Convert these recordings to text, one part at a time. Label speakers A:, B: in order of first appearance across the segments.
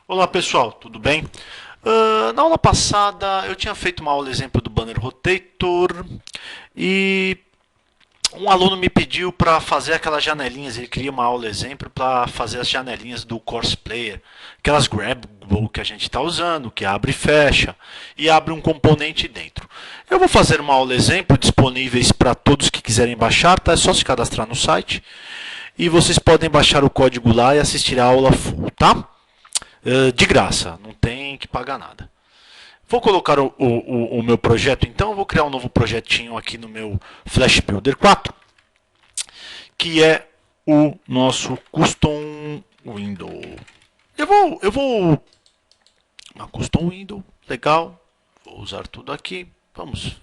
A: Olá pessoal, tudo bem? Na aula passada eu tinha feito uma aula exemplo do Banner Rotator e um aluno me pediu para fazer aquelas janelinhas, ele queria uma aula exemplo para fazer as janelinhas do Course Player, aquelas grabable que a gente está usando, que abre e fecha e abre um componente dentro. Eu vou fazer uma aula exemplo disponíveis para todos que quiserem baixar, tá? É só se cadastrar no site e vocês podem baixar o código lá e assistir a aula full, tá? De graça, não tem que pagar nada. Vou colocar o meu projeto então, eu vou criar um novo projetinho aqui no meu Flash Builder 4, que é o nosso Custom Window. Eu vou uma Custom Window, legal, vou usar tudo aqui, vamos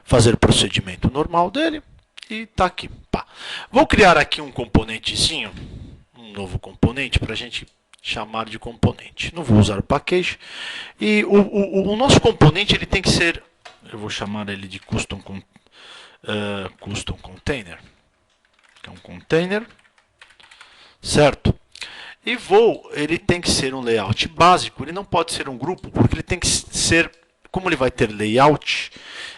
A: fazer o procedimento normal dele e tá aqui. Pá. Vou criar aqui um componentezinho, um novo componente para a gente chamar de componente. Não vou usar o package. E o nosso componente ele tem que ser, eu vou chamar ele de custom container, que é um container, certo? E ele tem que ser um layout básico, ele não pode ser um grupo, porque ele tem que ser, como ele vai ter layout,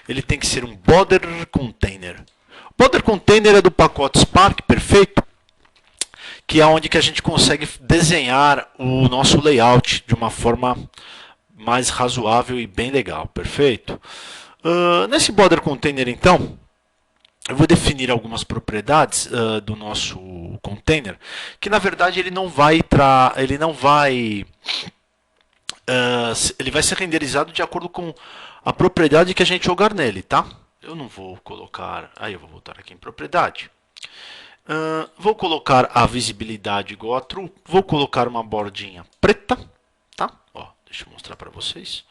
A: ele tem que ser um border container. O border container é do pacote Spark, perfeito, que é onde que a gente consegue desenhar o nosso layout de uma forma mais razoável e bem legal, perfeito? Nesse border container, então, eu vou definir algumas propriedades do nosso container, que na verdade ele vai ser renderizado de acordo com a propriedade que a gente jogar nele, tá? Eu não vou colocar, aí eu vou voltar aqui em propriedade. Vou colocar a visibilidade igual a true. Vou colocar uma bordinha preta. Tá? Ó, deixa eu mostrar para vocês.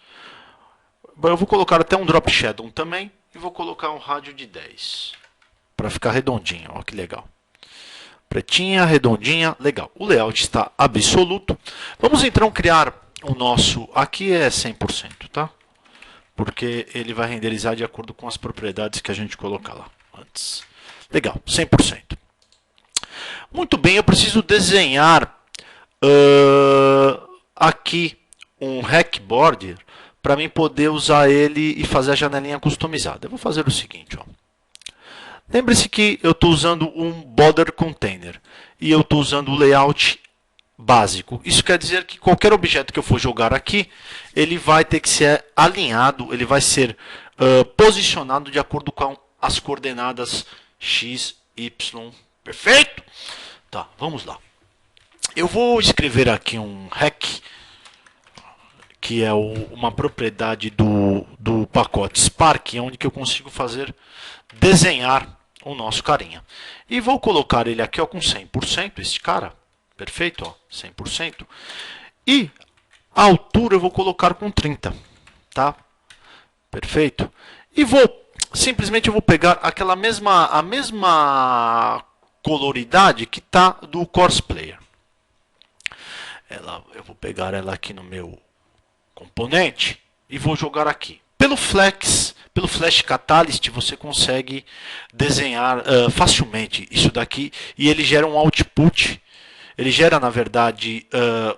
A: Eu vou colocar até um drop shadow também. E vou colocar um rádio de 10. Para ficar redondinho. Ó, que legal. Pretinha, redondinha, legal. O layout está absoluto. Vamos então criar o nosso... Aqui é 100%, tá? Porque ele vai renderizar de acordo com as propriedades que a gente colocar lá antes. Legal, 100%. Muito bem, eu preciso desenhar aqui um hack border para mim poder usar ele e fazer a janelinha customizada. Eu vou fazer o seguinte, ó. Lembre-se que eu estou usando um border container e eu estou usando o layout básico. Isso quer dizer que qualquer objeto que eu for jogar aqui, ele vai ter que ser alinhado, ele vai ser posicionado de acordo com as coordenadas x, y. Perfeito? Tá, vamos lá. Eu vou escrever aqui um hack, que é uma propriedade do pacote Spark, onde que eu consigo desenhar o nosso carinha. E vou colocar ele aqui ó, com 100%, esse cara. Perfeito? Ó, 100%. E a altura eu vou colocar com 30. Tá? Perfeito? E simplesmente eu vou pegar a mesma coloridade que está do Course Player. Eu vou pegar ela aqui no meu componente e vou jogar aqui. Pelo Flash Catalyst, você consegue desenhar facilmente isso daqui e ele gera um output. Ele gera, na verdade,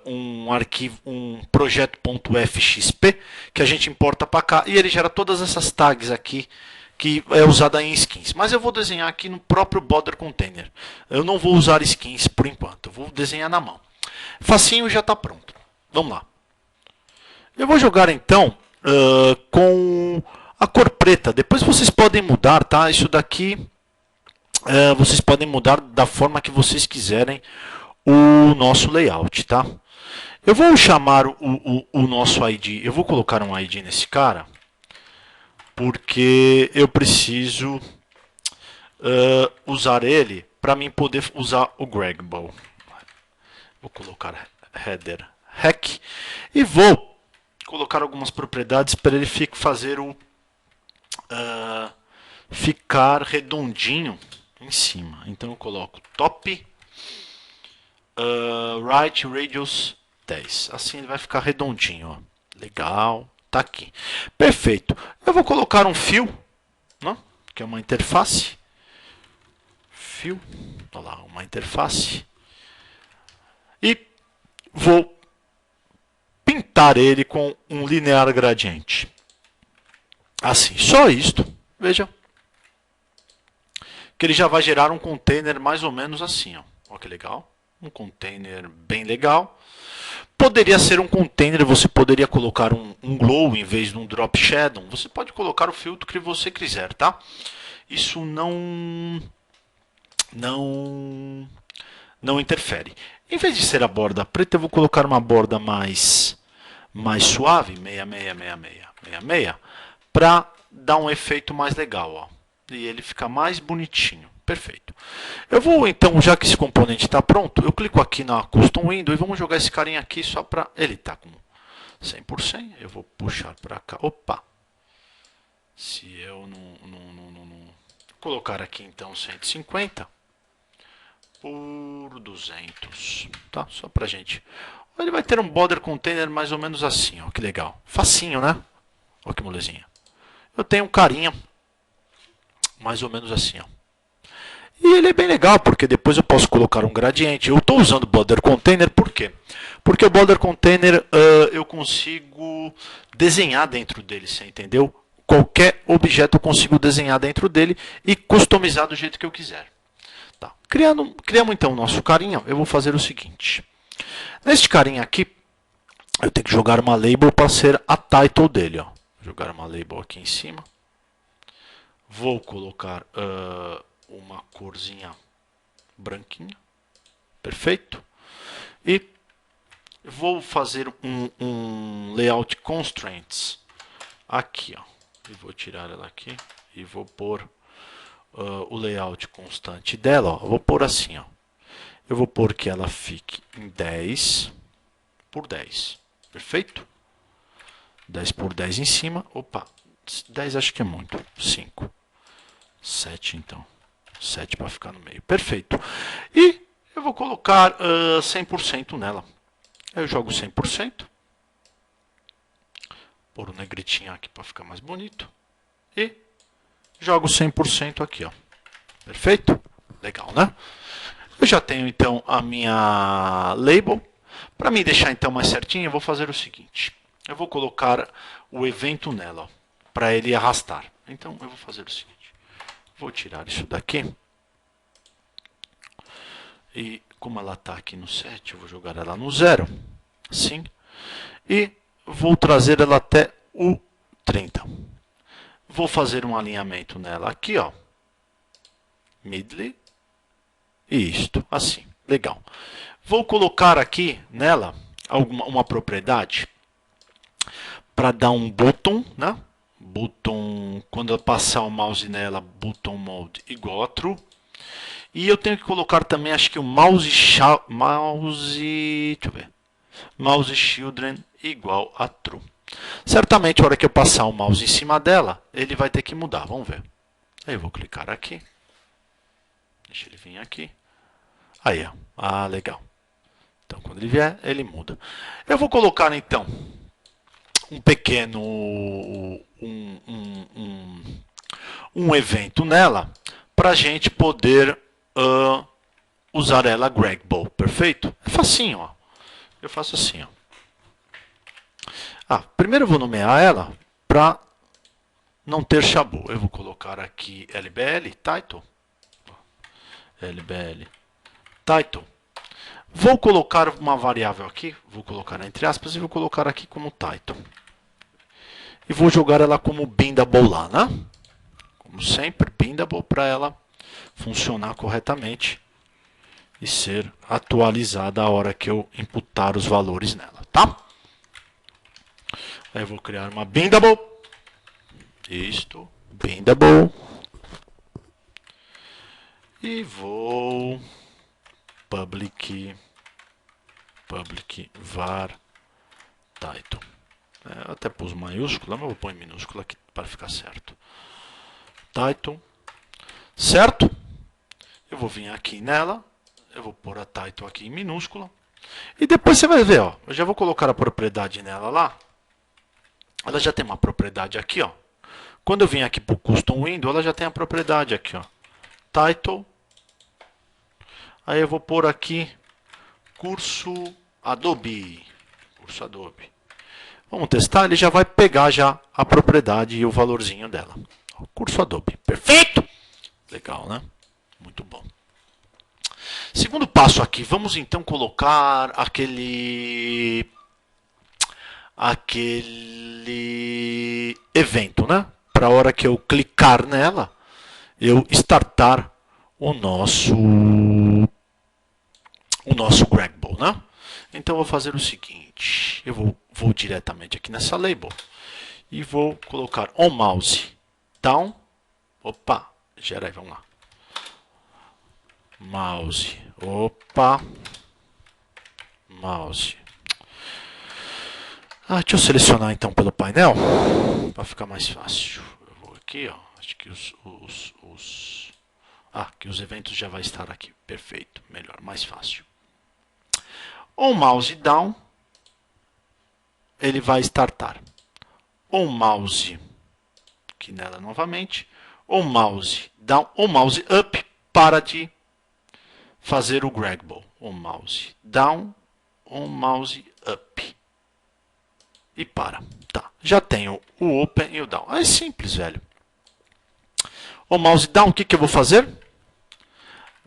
A: um arquivo, um projeto.fxp que a gente importa para cá e ele gera todas essas tags aqui que é usada em skins. Mas eu vou desenhar aqui no próprio border container. Eu não vou usar skins por enquanto, eu vou desenhar na mão. Facinho, já está pronto. Vamos lá. Eu vou jogar então com a cor preta. Depois vocês podem mudar, tá? Isso daqui vocês podem mudar da forma que vocês quiserem o nosso layout, tá? Eu vou chamar o nosso ID. Eu vou colocar um ID nesse cara porque eu preciso usar ele para mim poder usar o Grabable. Vou colocar header hack e vou colocar algumas propriedades para ele ficar redondinho em cima. Então eu coloco top right radius 10. Assim ele vai ficar redondinho. Ó. Legal. Tá aqui. Perfeito. Eu vou colocar um fio, né, que é uma interface. Fio. Olha lá, uma interface. E vou editar ele com um linear gradiente. Assim, só isto, veja, que ele já vai gerar um container mais ou menos assim, ó. Olha que legal, um container bem legal. Poderia ser um container, você poderia colocar um glow em vez de um drop shadow. Você pode colocar o filtro que você quiser, tá? Isso não interfere. Em vez de ser a borda preta, eu vou colocar uma borda mais suave, 66, para dar um efeito mais legal, ó. E ele fica mais bonitinho. Perfeito. Eu vou então, já que esse componente está pronto, eu clico aqui na Custom Window e vamos jogar esse carinha aqui só para... Ele está com 100%. Eu vou puxar para cá. Opa! Se eu não colocar aqui então 150 por 200, tá? Só pra gente. Ele vai ter um border container mais ou menos assim, ó, que legal. Facinho, né? Olha que molezinha. Eu tenho um carinha mais ou menos assim, ó. E ele é bem legal, porque depois eu posso colocar um gradiente. Eu estou usando o border container, por quê? Porque o border container eu consigo desenhar dentro dele, você entendeu? Qualquer objeto eu consigo desenhar dentro dele e customizar do jeito que eu quiser. Tá. Criamos então o nosso carinha. Eu vou fazer o seguinte. Neste carinha aqui, eu tenho que jogar uma label para ser a title dele. Ó. Vou jogar uma label aqui em cima. Vou colocar uma corzinha branquinha. Perfeito. E vou fazer um layout constraints aqui. Ó. E vou tirar ela aqui e vou pôr o layout constante dela. Ó. Eu vou pôr assim. Ó. Eu vou pôr que ela fique em 10 por 10. Perfeito? 10 por 10 em cima. Opa, 10 acho que é muito. 5. 7 então. 7 para ficar no meio. Perfeito. E eu vou colocar 100% nela. Eu jogo 100%. Pôr o negritinho aqui para ficar mais bonito. E jogo 100% aqui, ó. Perfeito? Legal, né? Eu já tenho então a minha label. Para me deixar então mais certinho, eu vou fazer o seguinte. Eu vou colocar o evento nela, para ele arrastar. Então eu vou fazer o seguinte. Vou tirar isso daqui. E como ela está aqui no 7, eu vou jogar ela no 0. Assim. E vou trazer ela até o 30. Vou fazer um alinhamento nela aqui, ó. Midley. E isto, assim. Legal. Vou colocar aqui nela uma propriedade para dar um button, né? Button, quando eu passar o mouse nela, button mode igual a true. E eu tenho que colocar também, acho que o deixa eu ver. Mouse children igual a true. Certamente, a hora que eu passar o mouse em cima dela, ele vai ter que mudar. Vamos ver. Aí eu vou clicar aqui. Deixa ele vir aqui. Aí, ó. Ah, legal. Então, quando ele vier, ele muda. Eu vou colocar, então, um pequeno um evento nela para a gente poder usar ela Gregball. Perfeito? É facinho, ó. Eu faço assim, ó. Primeiro eu vou nomear ela para não ter chabu. Eu vou colocar aqui LBL title. LBL title. Vou colocar uma variável aqui, vou colocar entre aspas e vou colocar aqui como title. E vou jogar ela como bindable lá, né? Como sempre, bindable para ela funcionar corretamente e ser atualizada a hora que eu imputar os valores nela, tá? Aí eu vou criar uma bindable. Isto, bindable. E vou public var title. Eu até pus maiúscula, mas eu vou pôr em minúscula aqui para ficar certo. Title. Certo? Eu vou vir aqui nela. Eu vou pôr a title aqui em minúscula. E depois você vai ver, ó. Eu já vou colocar a propriedade nela lá. Ela já tem uma propriedade aqui, ó. Quando eu vim aqui para o Custom Window, ela já tem a propriedade aqui, ó. Title. Aí eu vou pôr aqui curso Adobe. Curso Adobe. Vamos testar, ele já vai pegar já a propriedade e o valorzinho dela. Curso Adobe. Perfeito! Legal, né? Muito bom. Segundo passo aqui, vamos então colocar aquele evento, né? Para a hora que eu clicar nela, eu startar o nosso Gradable, né? Então eu vou fazer o seguinte, eu vou diretamente aqui nessa label e vou colocar on mouse down. Opa, gera aí, vamos lá. Mouse, opa, mouse. Deixa eu selecionar então pelo painel, para ficar mais fácil. Eu vou aqui, ó, acho que que os eventos já vai estar aqui. Perfeito, melhor, mais fácil. On mouse down, ele vai startar. On mouse, aqui nela novamente. On mouse down, on mouse up, para de fazer o Gradable. On mouse down, on mouse up. E para. Tá. Já tenho o open e o down. É simples, velho. O mouse down, o que eu vou fazer?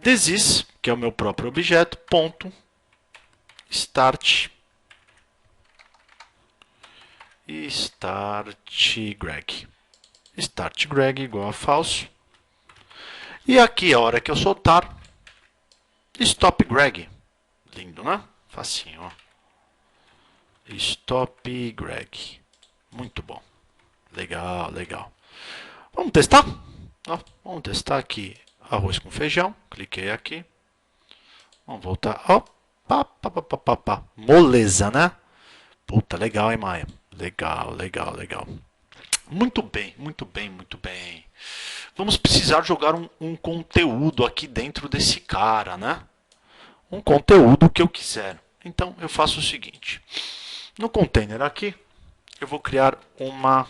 A: This, que é o meu próprio objeto, ponto, start e start greg. Start greg igual a falso. E aqui, a hora que eu soltar, stop greg. Lindo, né? Facinho, ó. Stop greg. Muito bom. Legal, legal. Vamos testar? Vamos testar aqui arroz com feijão. Cliquei aqui. Vamos voltar. Opa, moleza, né? Puta, legal, hein, Maia? Legal, legal, legal. Muito bem, muito bem, muito bem. Vamos precisar jogar um conteúdo aqui dentro desse cara, né? Um conteúdo que eu quiser. Então, eu faço o seguinte. No container aqui, eu vou criar uma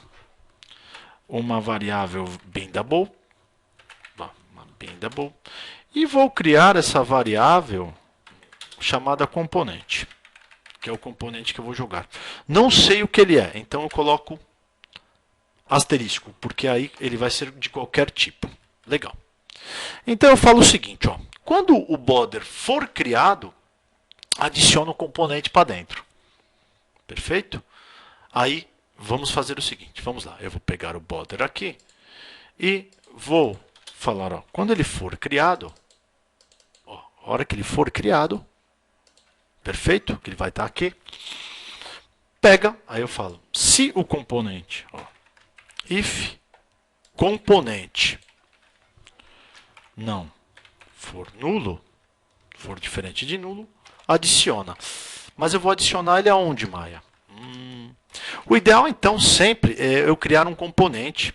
A: variável bindable. E vou criar essa variável chamada componente, que é o componente que eu vou jogar. Não sei o que ele é, então eu coloco asterisco, porque aí ele vai ser de qualquer tipo. Legal. Então eu falo o seguinte, ó, quando o border for criado, adiciona o componente para dentro. Perfeito? Aí vamos fazer o seguinte, vamos lá, eu vou pegar o border aqui e vou falar, ó, quando ele for criado, ó, a hora que ele for criado, perfeito? Que ele vai estar aqui, pega, aí eu falo, se o componente, ó, if componente não for nulo, for diferente de nulo, adiciona. Mas eu vou adicionar ele aonde, Maia? O ideal, então, sempre é eu criar um componente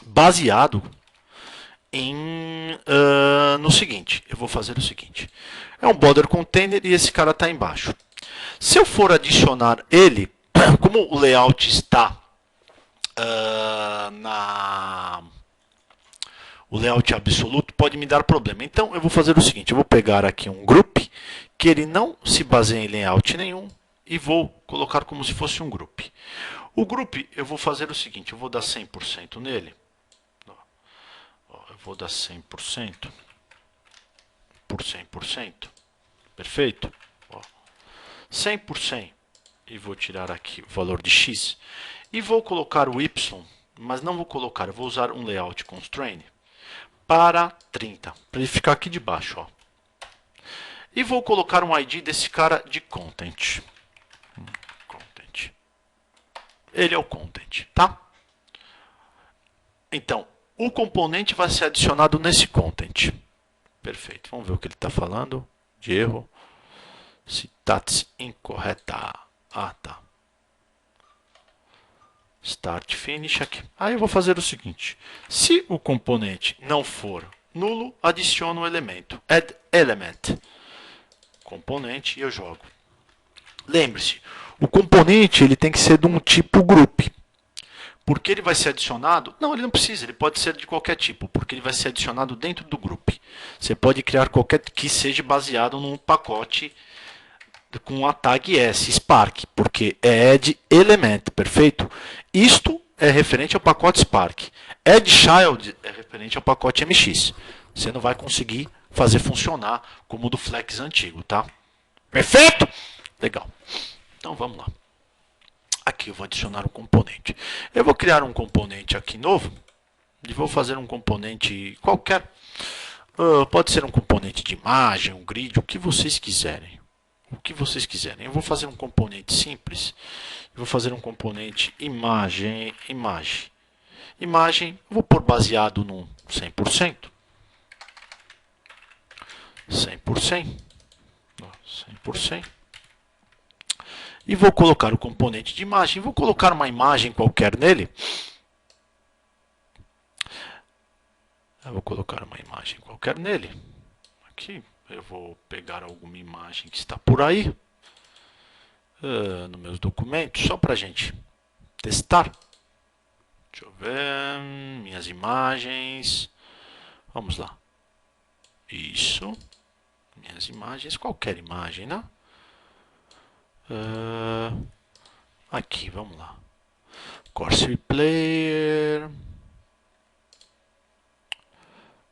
A: baseado no seguinte. Eu vou fazer o seguinte. É um border container e esse cara está embaixo. Se eu for adicionar ele, como o layout está o layout absoluto, pode me dar problema. Então, eu vou fazer o seguinte. Eu vou pegar aqui um group que ele não se baseia em layout nenhum e vou colocar como se fosse um group. O group, eu vou fazer o seguinte. Eu vou dar 100% nele. Eu vou dar 100% por 100%. Perfeito? 100%. E vou tirar aqui o valor de x. E vou colocar o y, mas não vou colocar. Eu vou usar um layout constraint para 30. Para ele ficar aqui debaixo. Ó. E vou colocar um ID desse cara de content. Ele é o content, tá? Então, o componente vai ser adicionado nesse content. Perfeito. Vamos ver o que ele está falando de erro. Sintaxe incorreta. Tá. Start, finish aqui. Aí eu vou fazer o seguinte. Se o componente não for nulo, adiciono o elemento. Add element. Componente e eu jogo. Lembre-se, o componente ele tem que ser de um tipo group. Porque ele vai ser adicionado? Não, ele não precisa, ele pode ser de qualquer tipo, porque ele vai ser adicionado dentro do group. Você pode criar qualquer que seja baseado num pacote com a tag S, Spark, porque é add element, perfeito? Isto é referente ao pacote Spark. Add child é referente ao pacote MX. Você não vai conseguir fazer funcionar como o do Flex antigo, tá? Perfeito? Legal. Então vamos lá. Aqui eu vou adicionar um componente. Eu vou criar um componente aqui novo e vou fazer um componente qualquer. Pode ser um componente de imagem, um grid, o que vocês quiserem. O que vocês quiserem. Eu vou fazer um componente simples. Eu vou fazer um componente imagem. Imagem, eu vou pôr baseado no 100%. 100%. 100%. E vou colocar o componente de imagem. Vou colocar uma imagem qualquer nele. Eu vou colocar uma imagem qualquer nele. Aqui eu vou pegar alguma imagem que está por aí. Nos meus documentos, só para a gente testar. Deixa eu ver. Minhas imagens. Vamos lá. Isso. Minhas imagens. Qualquer imagem, né? Aqui, vamos lá. Corsair Player.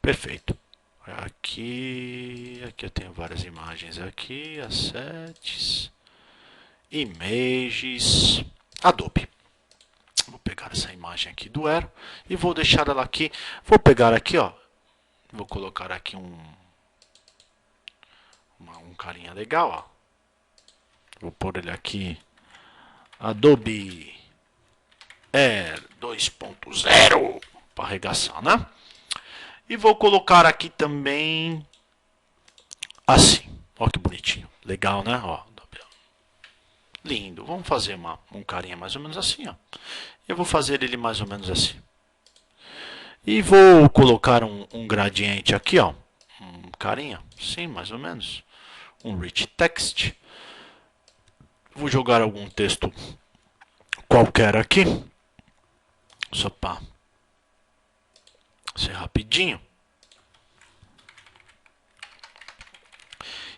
A: Perfeito. Aqui eu tenho várias imagens aqui. Assets. Images. Adobe. Vou pegar essa imagem aqui do Aero e vou deixar ela aqui. Vou pegar aqui, ó. Vou colocar aqui um carinha legal, ó. Vou pôr ele aqui. Adobe Air 2.0 para arregaçar, né? E vou colocar aqui também assim. Ó que bonitinho. Legal, né? Ó. Lindo. Vamos fazer um carinha mais ou menos assim, ó. Eu vou fazer ele mais ou menos assim. E vou colocar um gradiente aqui, ó. Um carinha, sim, mais ou menos. Um rich text. Vou jogar algum texto qualquer aqui. Só para ser rapidinho.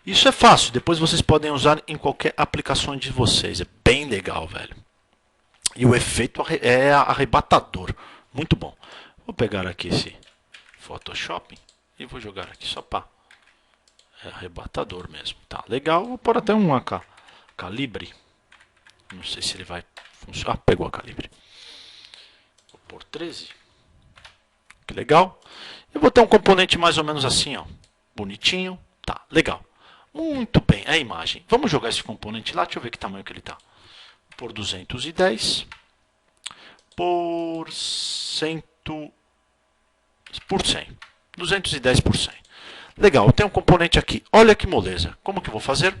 A: Isso é fácil. Depois vocês podem usar em qualquer aplicação de vocês. É bem legal, velho. E o efeito é arrebatador. Muito bom. Vou pegar aqui esse Photoshop e vou jogar aqui só para... É arrebatador mesmo. Tá, legal. Vou pôr até um calibre. Não sei se ele vai funcionar. Ah, pegou a calibre. Vou pôr 13. Que legal. Eu vou ter um componente mais ou menos assim, ó. Bonitinho. Tá, legal. Muito bem, a imagem. Vamos jogar esse componente lá. Deixa eu ver que tamanho que ele tá. Por 210. Por 100. Por 100. 210 por 100. Legal, tem um componente aqui. Olha que moleza. Como que eu vou fazer?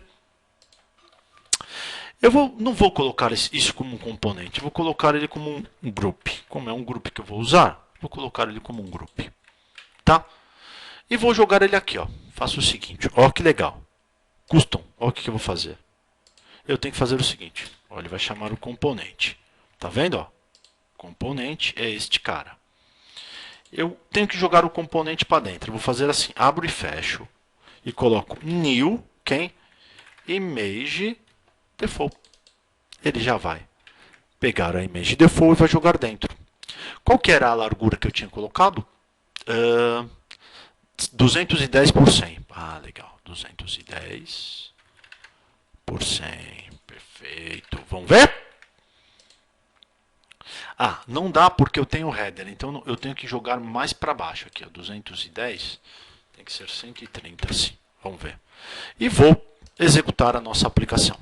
A: Não vou colocar isso como um componente. Eu vou colocar ele como um group. Como é um group que eu vou usar, vou colocar ele como um group. Tá? E vou jogar ele aqui. Ó. Faço o seguinte. Ó que legal. Custom. Ó o que eu vou fazer. Eu tenho que fazer o seguinte. Ó, ele vai chamar o componente. Tá vendo? Ó? Componente é este cara. Eu tenho que jogar o componente para dentro. Eu vou fazer assim, abro e fecho. E coloco new, image default. Ele já vai pegar a image default e vai jogar dentro. Qual que era a largura que eu tinha colocado? 210 por 100. Ah, legal. 210 por 100. Perfeito. Vamos ver? Ah, não dá porque eu tenho header, então eu tenho que jogar mais para baixo aqui, ó, 210, tem que ser 130 assim, vamos ver. E vou executar a nossa aplicação.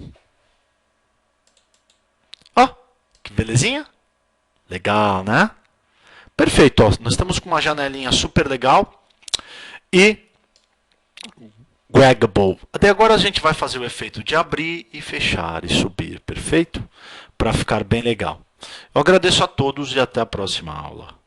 A: Ó, que belezinha? Legal, né? Perfeito, ó, nós estamos com uma janelinha super legal e draggable. Até agora a gente vai fazer o efeito de abrir e fechar e subir, perfeito? Para ficar bem legal. Eu agradeço a todos e até a próxima aula.